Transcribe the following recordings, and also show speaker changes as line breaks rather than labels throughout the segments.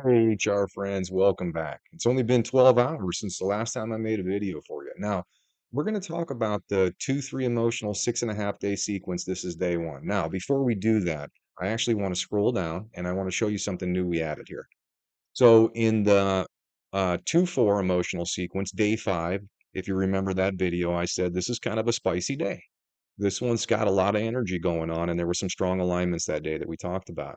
Hey, HR friends, welcome back. It's only been 12 hours since the last time I made a video for you. Now, we're going to talk about the 2-3 emotional 6.5 day sequence. This is day one. Now, before we do that, I actually want to scroll down and I want to show you something new we added here. So, in the 2-4 emotional sequence, day five, if you remember that video, I said this is kind of a spicy day. This one's got a lot of energy going on, and there were some strong alignments that day that we talked about.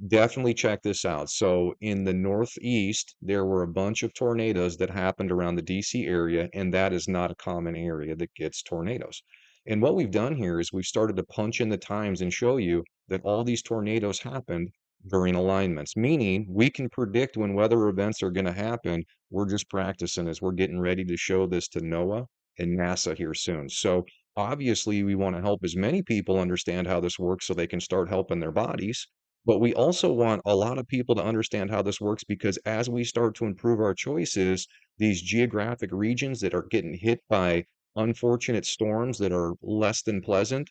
Definitely check this out. So in the Northeast, there were a bunch of tornadoes that happened around the DC area, and that is not a common area that gets tornadoes. And what we've done here is we've started to punch in the times and show you that all these tornadoes happened during alignments, meaning we can predict when weather events are going to happen. We're just practicing as we're getting ready to show this to NOAA and NASA here soon. So obviously, we want to help as many people understand how this works so they can start helping their bodies. But we also want a lot of people to understand how this works because as we start to improve our choices, these geographic regions that are getting hit by unfortunate storms that are less than pleasant,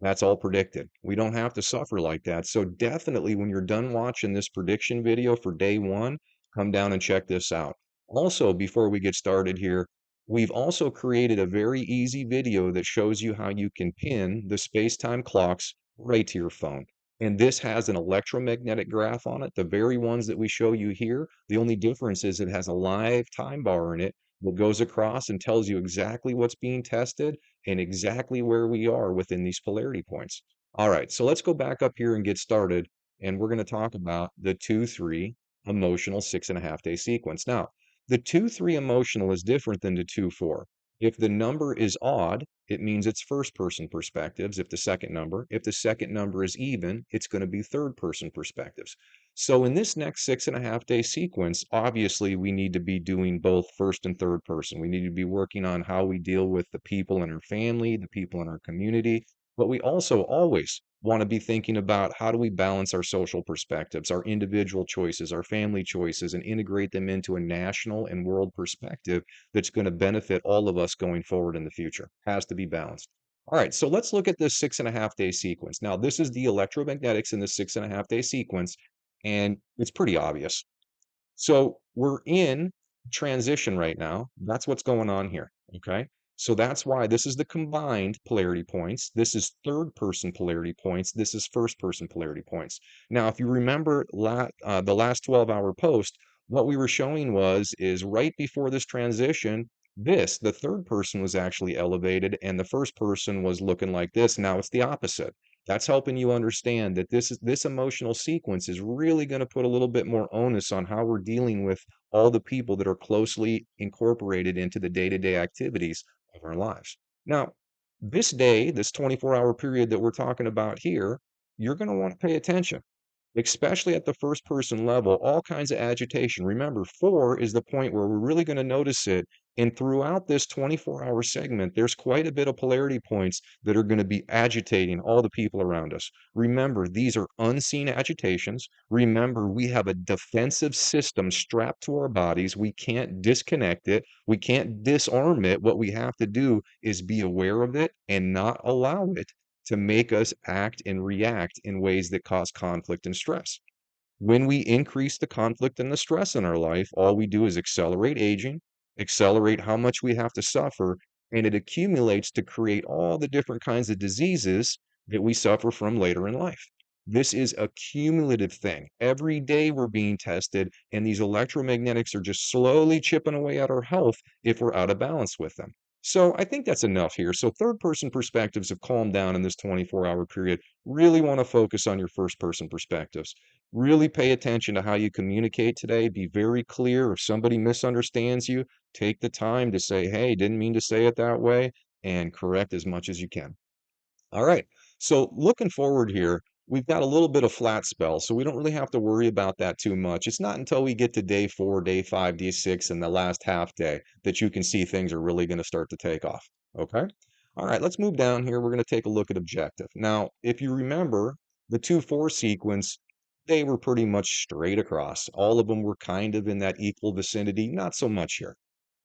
that's all predicted. We don't have to suffer like that. So definitely when you're done watching this prediction video for day one, come down and check this out. Also, before we get started here, we've also created a very easy video that shows you how you can pin the space-time clocks right to your phone. And this has an electromagnetic graph on it. The very ones that we show you here, the only difference is it has a live time bar in it that goes across and tells you exactly what's being tested and exactly where we are within these polarity points. All right, so let's go back up here and get started. And we're going to talk about the 2-3 emotional 6.5 day sequence. Now, the 2-3 emotional is different than the 2-4. If the number is odd, it means it's first person perspectives. If the second number is even, it's going to be third person perspectives. So in this next 6.5 day sequence, obviously we need to be doing both first and third person. We need to be working on how we deal with the people in our family, the people in our community, but we also always want to be thinking about how do we balance our social perspectives, our individual choices, our family choices, and integrate them into a national and world perspective that's going to benefit all of us going forward in the future. Has to be balanced. All right, so let's look at this 6.5 day sequence. Now, this is the electromagnetics in the 6.5 day sequence, and it's pretty obvious. So we're in transition right now. That's what's going on here. Okay. So that's why this is the combined polarity points. This is third person polarity points. This is first person polarity points. Now, if you remember the last 12-hour post, what we were showing is right before this transition, the third person was actually elevated and the first person was looking like this. Now it's the opposite. That's helping you understand that this emotional sequence is really going to put a little bit more onus on how we're dealing with all the people that are closely incorporated into the day-to-day activities of our lives. Now, this day, this 24-hour period that we're talking about here, you're going to want to pay attention, especially at the first person level, all kinds of agitation. Remember, 4 is the point where we're really going to notice it. And throughout this 24-hour segment, there's quite a bit of polarity points that are going to be agitating all the people around us. Remember, these are unseen agitations. Remember, we have a defensive system strapped to our bodies. We can't disconnect it. We can't disarm it. What we have to do is be aware of it and not allow it to make us act and react in ways that cause conflict and stress. When we increase the conflict and the stress in our life, all we do is accelerate aging, accelerate how much we have to suffer, and it accumulates to create all the different kinds of diseases that we suffer from later in life. This is a cumulative thing. Every day we're being tested, and these electromagnetics are just slowly chipping away at our health if we're out of balance with them. So I think that's enough here. So third person perspectives have calmed down in this 24-hour period. Really want to focus on your first person perspectives. Really pay attention to how you communicate today. Be very clear. If somebody misunderstands you, take the time to say, hey, didn't mean to say it that way, and correct as much as you can. All right. So looking forward here, we've got a little bit of flat spell, so we don't really have to worry about that too much. It's not until we get to day 4, day 5, day 6, and the last half day that you can see things are really going to start to take off. Okay. All right. Let's move down here. We're going to take a look at objective. Now, if you remember the 2-4 sequence, they were pretty much straight across. All of them were kind of in that equal vicinity. Not so much here.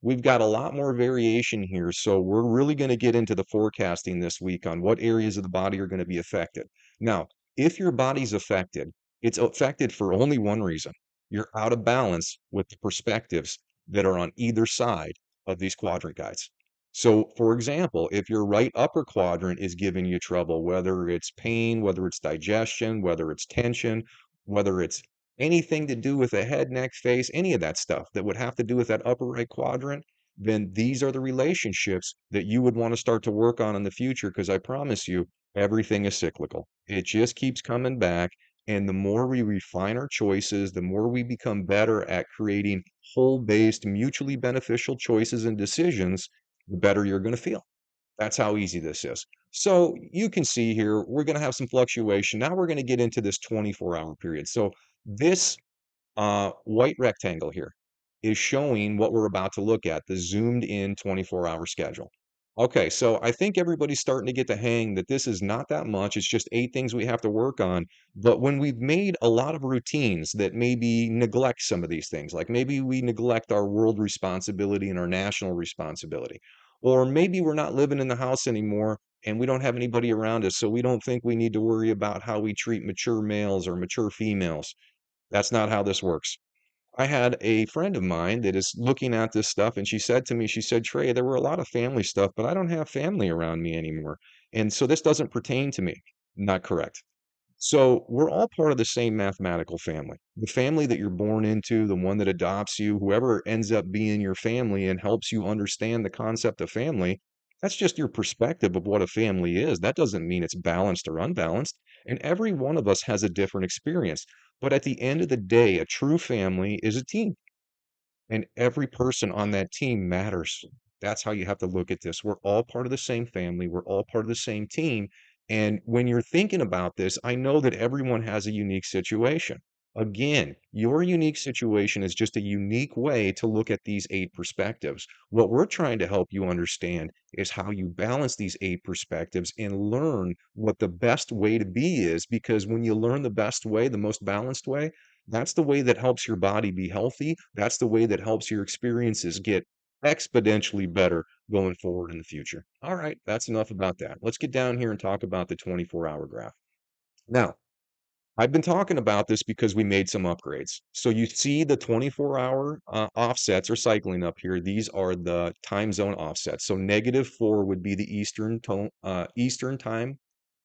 We've got a lot more variation here, so we're really going to get into the forecasting this week on what areas of the body are going to be affected. Now, if your body's affected, it's affected for only one reason. you're out of balance with the perspectives that are on either side of these quadrant guides. So, for example, if your right upper quadrant is giving you trouble, whether it's pain, whether it's digestion, whether it's tension, whether it's anything to do with the head, neck, face, any of that stuff that would have to do with that upper right quadrant, then these are the relationships that you would want to start to work on in the future. Because I promise you, everything is cyclical. It just keeps coming back. And the more we refine our choices, the more we become better at creating whole based, mutually beneficial choices and decisions, the better you're going to feel. That's how easy this is. So you can see here, we're going to have some fluctuation. Now we're going to get into this 24-hour period. So this white rectangle here is showing what we're about to look at, the zoomed in 24-hour schedule. Okay, so I think everybody's starting to get the hang that this is not that much. It's just 8 things we have to work on. But when we've made a lot of routines that maybe neglect some of these things, like maybe we neglect our world responsibility and our national responsibility, or maybe we're not living in the house anymore and we don't have anybody around us, so we don't think we need to worry about how we treat mature males or mature females. That's not how this works. I had a friend of mine that is looking at this stuff, and she said to me, she said, "Trey, there were a lot of family stuff, but I don't have family around me anymore. And so this doesn't pertain to me." Not correct. So we're all part of the same mathematical family. The family that you're born into, the one that adopts you, whoever ends up being your family and helps you understand the concept of family, that's just your perspective of what a family is. That doesn't mean it's balanced or unbalanced. And every one of us has a different experience. But at the end of the day, a true family is a team. And every person on that team matters. That's how you have to look at this. We're all part of the same family. We're all part of the same team. And when you're thinking about this, I know that everyone has a unique situation. Again, your unique situation is just a unique way to look at these 8 perspectives. What we're trying to help you understand is how you balance these 8 perspectives and learn what the best way to be is. Because when you learn the best way, the most balanced way, that's the way that helps your body be healthy. That's the way that helps your experiences get exponentially better going forward in the future. All right, that's enough about that. Let's get down here and talk about the 24-hour graph. Now, I've been talking about this because we made some upgrades. So you see the 24-hour offsets are cycling up here. These are the time zone offsets. So -4 would be the Eastern time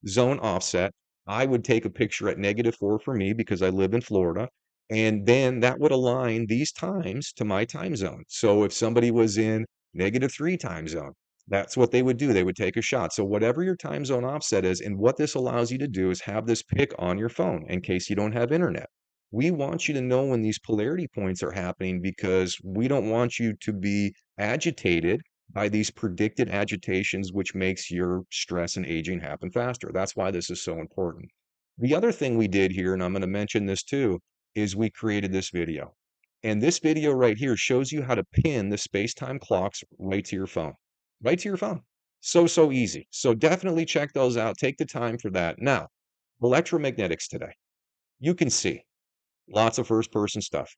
zone offset. I would take a picture at -4 for me because I live in Florida, and then that would align these times to my time zone. So if somebody was in -3 time zone, that's what they would do. They would take a shot. So whatever your time zone offset is, and what this allows you to do is have this pick on your phone in case you don't have internet. We want you to know when these polarity points are happening because we don't want you to be agitated by these predicted agitations, which makes your stress and aging happen faster. That's why this is so important. The other thing we did here, and I'm going to mention this too, is we created this video. And this video right here shows you how to pin the space-time clocks right to your phone. Right to your phone. So, so easy. So definitely check those out. Take the time for that. Now, electromagnetics today. You can see lots of first-person stuff.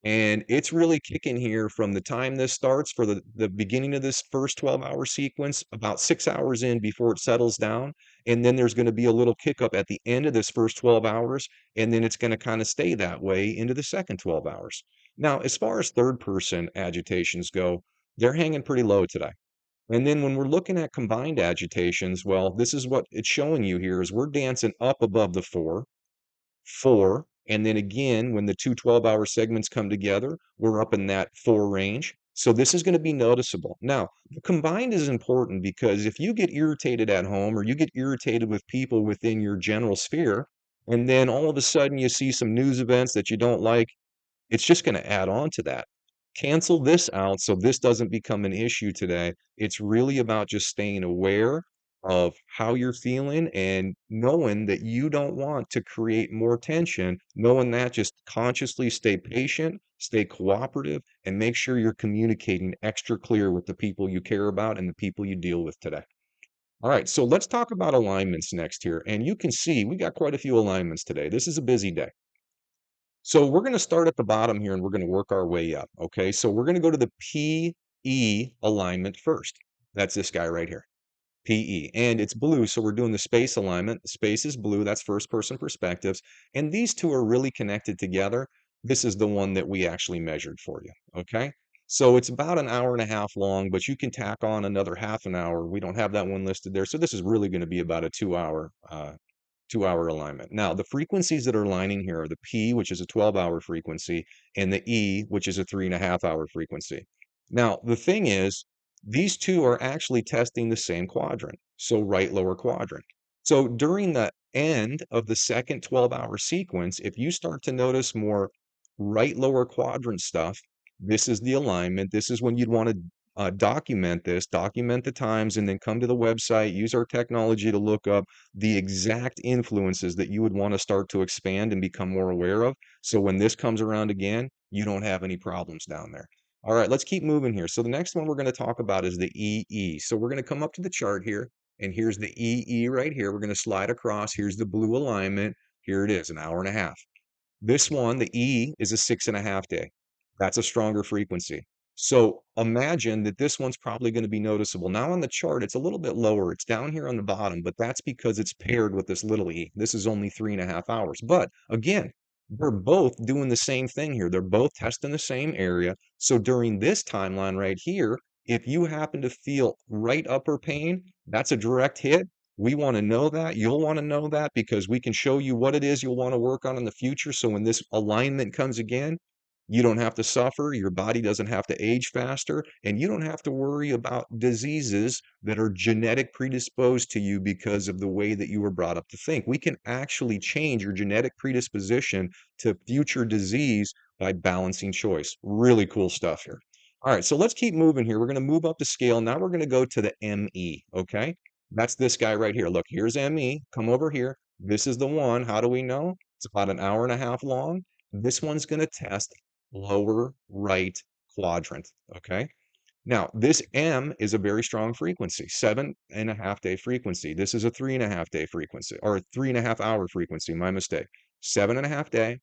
And it's really kicking here from the time this starts for the beginning of this first 12-hour sequence, about 6 hours in before it settles down. And then there's going to be a little kick up at the end of this first 12 hours. And then it's going to kind of stay that way into the second 12 hours. Now, as far as third person agitations go, they're hanging pretty low today. And then when we're looking at combined agitations, well, this is what it's showing you here is we're dancing up above the 4, and then again, when the two 12-hour segments come together, we're up in that 4 range. So this is going to be noticeable. Now, the combined is important because if you get irritated at home or you get irritated with people within your general sphere, and then all of a sudden you see some news events that you don't like, it's just going to add on to that. Cancel this out so this doesn't become an issue today. It's really about just staying aware of how you're feeling and knowing that you don't want to create more tension, knowing that just consciously stay patient, stay cooperative, and make sure you're communicating extra clear with the people you care about and the people you deal with today. All right, so let's talk about alignments next here. And you can see we got quite a few alignments today. This is a busy day. So we're going to start at the bottom here and we're going to work our way up. Okay, so we're going to go to the PE alignment first. That's this guy right here. PE, and it's blue, so we're doing the space alignment. The space is blue, that's first person perspectives, and these two are really connected together. This is the one that we actually measured for you, okay? So it's about an hour and a half long, but you can tack on another half an hour. We don't have that one listed there. So this is really going to be about a 2-hour alignment. Now, the frequencies that are aligning here are the P, which is a 12-hour frequency, and the E, which is a 3.5-hour frequency. Now, the thing is, these two are actually testing the same quadrant, so right lower quadrant. So during the end of the second 12-hour sequence, if you start to notice more right lower quadrant stuff, this is the alignment. This is when you'd want to document this, document the times, and then come to the website, use our technology to look up the exact influences that you would want to start to expand and become more aware of. So when this comes around again, you don't have any problems down there. All right, let's keep moving here. So the next one we're going to talk about is the EE. So we're going to come up to the chart here, and here's the EE right here. We're going to slide across. Here's the blue alignment. Here it is, an hour and a half. This one, the E, is a 6.5 day. That's a stronger frequency. So imagine that this one's probably going to be noticeable. Now on the chart, it's a little bit lower. It's down here on the bottom, but that's because it's paired with this little e. This is only 3.5 hours. But again, they're both doing the same thing here. They're both testing the same area. So during this timeline right here, if you happen to feel right upper pain, that's a direct hit. We want to know that. You'll want to know that because we can show you what it is you'll want to work on in the future. So when this alignment comes again, you don't have to suffer, your body doesn't have to age faster, and you don't have to worry about diseases that are genetic predisposed to you because of the way that you were brought up to think. We can actually change your genetic predisposition to future disease by balancing choice. Really cool stuff here. All right, so let's keep moving here. We're going to move up the scale. Now we're going to go to the ME, okay? That's this guy right here. Look, here's ME. Come over here. This is the one. How do we know? It's about an hour and a half long. This one's going to test lower right quadrant, okay? Now, this M is a very strong frequency, 7.5 day frequency. This is a 3.5 day frequency, or 3.5 hour frequency, my mistake. 7.5 day,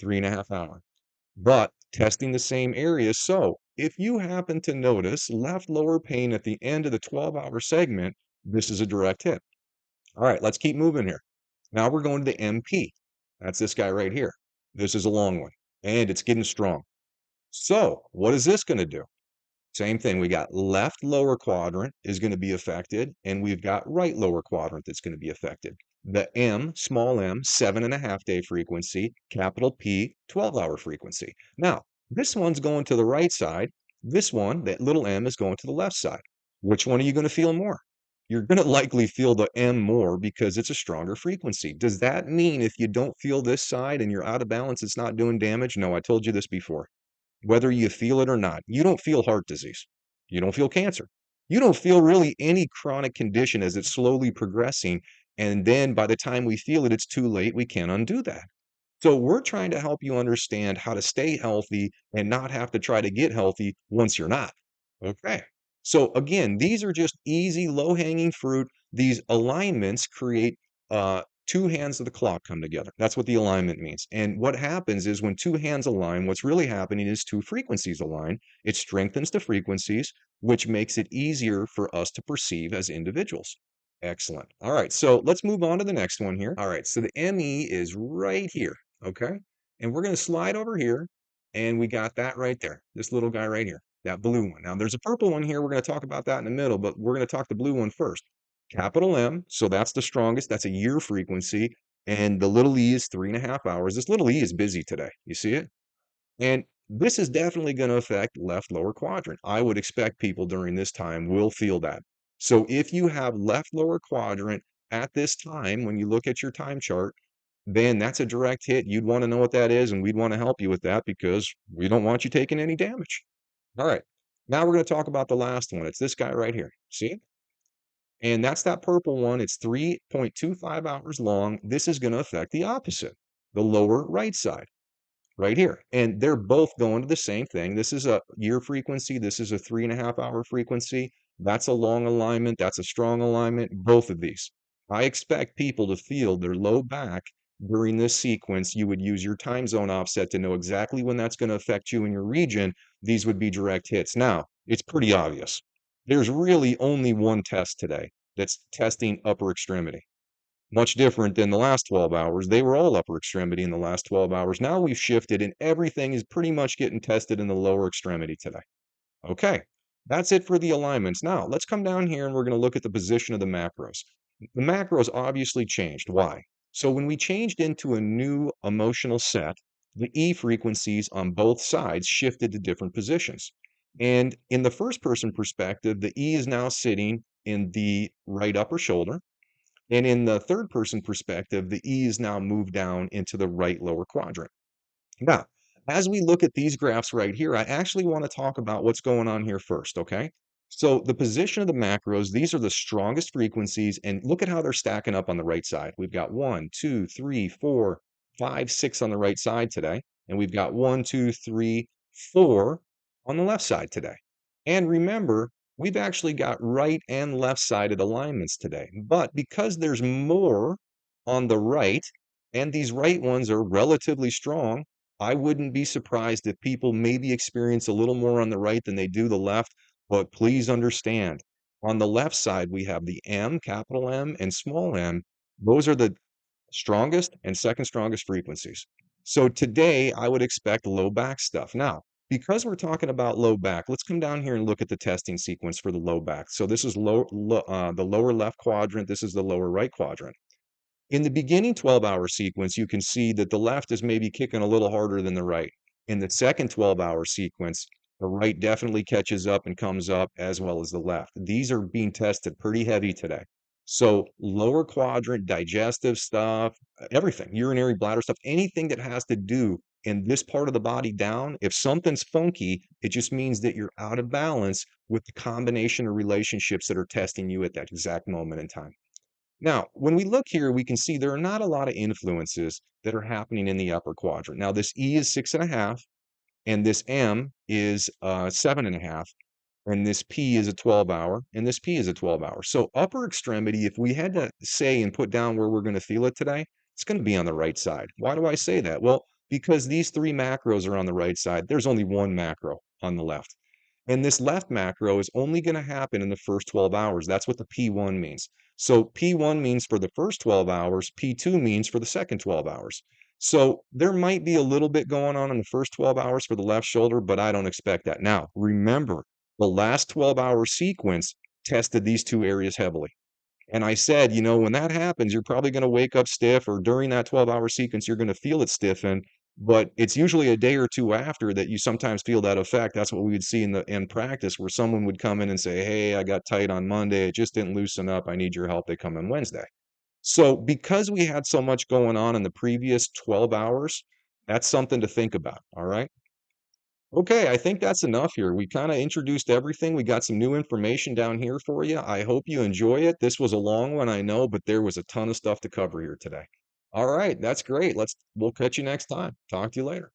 3.5 hour. But testing the same area. So if you happen to notice left lower pain at the end of the 12-hour segment, this is a direct hit. All right, let's keep moving here. Now we're going to the MP. That's this guy right here. This is a long one, and it's getting strong. So what is this going to do? Same thing. We got left lower quadrant is going to be affected, and we've got right lower quadrant that's going to be affected. The M, small m, 7.5 day frequency, capital P, 12-hour frequency. Now, this one's going to the right side. This one, that little m, is going to the left side. Which one are you going to feel more? You're going to likely feel the M more because it's a stronger frequency. Does that mean if you don't feel this side and you're out of balance, it's not doing damage? No, I told you this before. Whether you feel it or not, you don't feel heart disease. You don't feel cancer. You don't feel really any chronic condition as it's slowly progressing. And then by the time we feel it, it's too late. We can't undo that. So we're trying to help you understand how to stay healthy and not have to try to get healthy once you're not. Okay. So again, these are just easy, low-hanging fruit. These alignments create two hands of the clock come together. That's what the alignment means. And what happens is when two hands align, what's really happening is two frequencies align. It strengthens the frequencies, which makes it easier for us to perceive as individuals. Excellent. All right, so let's move on to the next one here. All right, so the ME is right here, okay? And we're going to slide over here, and we got that right there, this little guy right here, that blue one. Now, there's a purple one here. We're going to talk about that in the middle, but we're going to talk the blue one first. Capital M, so that's the strongest. That's a year frequency, and the little e is 3.5 hours. This little e is busy today. You see it? And this is definitely going to affect left lower quadrant. I would expect people during this time will feel that. So if you have left lower quadrant at this time, when you look at your time chart, then that's a direct hit. You'd want to know what that is, and we'd want to help you with that because we don't want you taking any damage. All right. Now we're going to talk about the last one. It's this guy right here. See? And that's that purple one. It's 3.25 hours long. This is going to affect the opposite, the lower right side right here. And they're both going to the same thing. This is a year frequency. This is a 3.5 hour frequency. That's a long alignment. That's a strong alignment. Both of these. I expect people to feel their low back during this sequence. You would use your time zone offset to know exactly when that's going to affect you in your region. These would be direct hits. Now, it's pretty obvious. There's really only one test today that's testing upper extremity. Much different than the last 12 hours. They were all upper extremity in the last 12 hours. Now we've shifted and everything is pretty much getting tested in the lower extremity today. Okay, that's it for the alignments. Now let's come down here and we're going to look at the position of the macros. The macros obviously changed. Why? So when we changed into a new emotional set, the E frequencies on both sides shifted to different positions. And in the first person perspective, the E is now sitting in the right upper shoulder. And in the third person perspective, the E is now moved down into the right lower quadrant. Now, as we look at these graphs right here, I actually want to talk about what's going on here first, okay? So the position of the macros, these are the strongest frequencies, and look at how they're stacking up on the right side. We've got 1, 2, 3, 4, 5, 6 on the right side today, and we've got 1, 2, 3, 4 on the left side today. And remember, we've actually got right and left-sided alignments today. But because there's more on the right, and these right ones are relatively strong, I wouldn't be surprised if people maybe experience a little more on the right than they do the left, but please understand, on the left side, we have the M, capital M, and small m. Those are the strongest and second strongest frequencies. So today, I would expect low back stuff. Now, because we're talking about low back, let's come down here and look at the testing sequence for the low back. So this is the lower left quadrant. This is the lower right quadrant. In the beginning 12-hour sequence, you can see that the left is maybe kicking a little harder than the right. In the second 12-hour sequence, the right definitely catches up and comes up as well as the left. These are being tested pretty heavy today. So lower quadrant, digestive stuff, everything, urinary bladder stuff, anything that has to do in this part of the body down, if something's funky, it just means that you're out of balance with the combination of relationships that are testing you at that exact moment in time. Now, when we look here, we can see there are not a lot of influences that are happening in the upper quadrant. Now, this E is 6.5, and this M is 7.5, and this P is a 12-hour, and this P is a 12-hour. So upper extremity, if we had to say and put down where we're going to feel it today, it's going to be on the right side. Why do I say that? Well, because these three macros are on the right side. There's only one macro on the left. And this left macro is only going to happen in the first 12 hours. That's what the P1 means. So P1 means for the first 12 hours, P2 means for the second 12 hours. So there might be a little bit going on in the first 12 hours for the left shoulder, but I don't expect that. Now, remember, the last 12-hour sequence tested these two areas heavily. And I said, you know, when that happens, you're probably going to wake up stiff, or during that 12-hour sequence, you're going to feel it stiffen. But it's usually a day or two after that you sometimes feel that effect. That's what we would see in practice, where someone would come in and say, "Hey, I got tight on Monday. It just didn't loosen up. I need your help." They come in Wednesday. So because we had so much going on in the previous 12 hours, that's something to think about. All right. Okay, I think that's enough here. We kind of introduced everything. We got some new information down here for you. I hope you enjoy it. This was a long one, I know, but there was a ton of stuff to cover here today. All right, that's great. We'll catch you next time. Talk to you later.